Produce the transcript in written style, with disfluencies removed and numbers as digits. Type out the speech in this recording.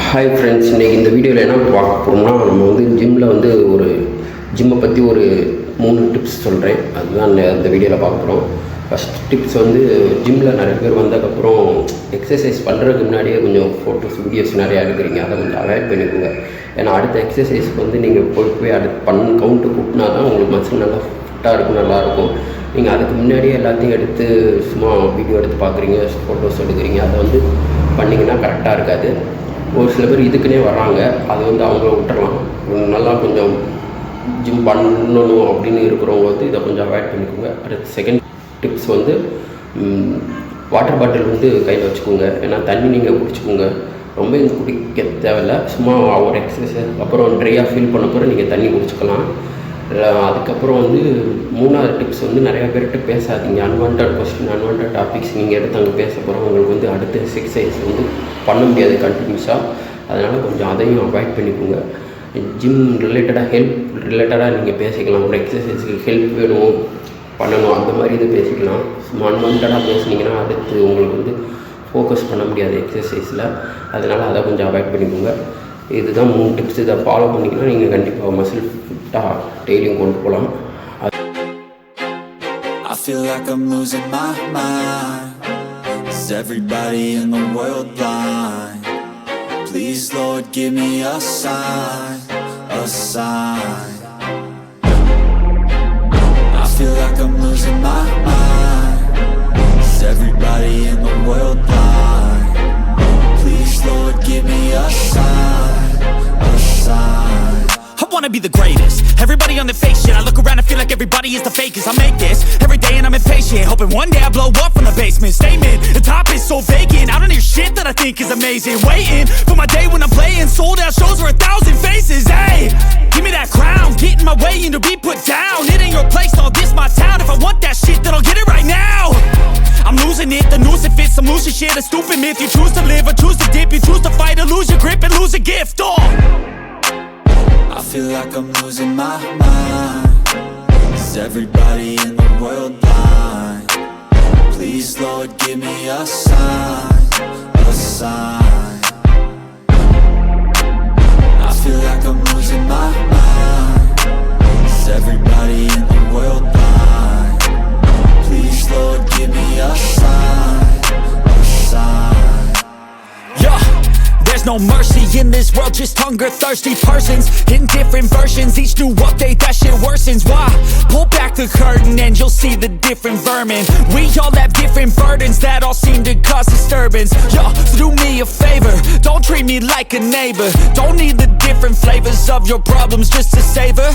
Hi friends, இன்றைக்கி இந்த வீடியோவில் என்ன பார்க்க போகிறோம்னா, நம்ம வந்து ஜிம்மில் வந்து ஒரு ஜிம்மை பற்றி ஒரு 3 டிப்ஸ் சொல்கிறேன். அதுதான் இந்த வீடியோவில் பார்க்க போகிறோம். ஃபஸ்ட் டிப்ஸ் வந்து, ஜிம்மில் நிறைய பேர் வந்ததுக்கப்புறம் எக்ஸசைஸ் பண்ணுறதுக்கு முன்னாடியே கொஞ்சம் ஃபோட்டோஸ் வீடியோஸ் நிறையா எடுக்கிறீங்க. அதை கொஞ்சம் அவாய்ட் பண்ணிக்கோங்க. ஏன்னா அடுத்த எக்ஸசைஸ்க்கு வந்து நீங்கள் போய் அடுத்து கவுண்ட்டு கூட்டினா தான் உங்களுக்கு மசில் நல்லா ஃபிட்டாக இருக்கும், நல்லாயிருக்கும். நீங்கள் அதுக்கு முன்னாடியே எல்லாத்தையும் எடுத்து சும்மா வீடியோ எடுத்து பார்க்குறீங்க, ஃபோட்டோஸ் எடுக்கிறீங்க, அதை வந்து பண்ணிங்கன்னா கரெக்டாக இருக்காது. ஒரு சில பேர் இதுக்குன்னே வர்றாங்க, அது வந்து அவங்கள விட்டுறலாம். நல்லா கொஞ்சம் ஜிம் பண்ணணும் அப்படின்னு இருக்கிறவங்க வந்து இதை கொஞ்சம் அவாய்ட் பண்ணிக்கோங்க. அடுத்து செகண்ட் டிப்ஸ் வந்து, வாட்டர் பாட்டில் வந்து கையில் வச்சுக்கோங்க. ஏன்னா தண்ணி நீங்கள் குடிச்சிக்கோங்க, ரொம்ப குடிக்க தேவையில்லை. சும்மா ஒரு எக்ஸசைஸ் அப்புறம் ட்ரையாக ஃபீல் பண்ண பிறகு நீங்கள் தண்ணி குடிச்சிக்கலாம். அதுக்கப்புறம் வந்து 3வது டிப்ஸ் வந்து, நிறையா பேர்கிட்ட பேசாதீங்க. அன்வான்ட் கொஸ்டின், அன்வான்ட் டாபிக்ஸ் நீங்கள் எடுத்து அங்கே பேச போகிறோம். உங்களுக்கு வந்து அடுத்த எக்ஸசைஸ் வந்து பண்ண முடியாது கண்டினியூஸாக. அதனால் கொஞ்சம் அதையும் அவாய்ட் பண்ணிக்கோங்க. ஜிம் ரிலேட்டடாக, ஹெல்ப் ரிலேட்டடாக நீங்கள் பேசிக்கலாம். ஒரு எக்ஸசைஸுக்கு ஹெல்ப் வேணும், பண்ணணும், அந்த மாதிரி இது பேசிக்கலாம். அன்வான்டாக பேசுனீங்கன்னா அடுத்து உங்களுக்கு வந்து ஃபோக்கஸ் பண்ண முடியாது எக்ஸசைஸில். அதனால் அதை கொஞ்சம் அவாய்ட் பண்ணிக்கோங்க. இதுதான் 3 டிப்ஸ். இதை ஃபாலோ பண்ணிங்கன்னா நீங்கள் கண்டிப்பாக மசில் ஃபிட்டாக டெய்லியும் கொண்டு போகலாம். I feel like I'm losing my mind. Is everybody in the world blind? Please Lord, give me a sign, a sign. I feel like I'm losing my mind. Is everybody in the world blind? Please Lord, give me a sign, a sign. I wanna be the greatest. Everybody on the fake shit. I look around and feel like everybody is the fakest. I make this every day and I'm impatient, hoping one day I blow up from the basement. Statement, the top is so vacant. I don't hear shit that I think is amazing. Waiting for my day when I'm playing sold out shows for 1,000 faces. Hey, give me that crown, get in my way and to be put down. It ain't your place, no, this my town. If I want that shit, then I'll get it right now. I'm losing it, the noose it fits. I'm losing shit, a stupid myth. You choose to live or choose to dip. You choose to fight or lose your grip and lose a gift. Oh, I feel like I'm losing my mind. Is everybody in the world blind? Please Lord, give me a sign, a sign. I feel like I'm losing my mind. Is everybody in the world blind? Please Lord, give me a sign, a sign. yeah. There's no mercy in this world, just hunger-thirsty persons in different versions. Each new update, that shit worsens. Why? Pull back the curtain and you'll see the different vermin. We all have different burdens that all seem to cause disturbance. Yo, so do me a favor, don't treat me like a neighbor. Don't need the different flavors of your problems just to savor.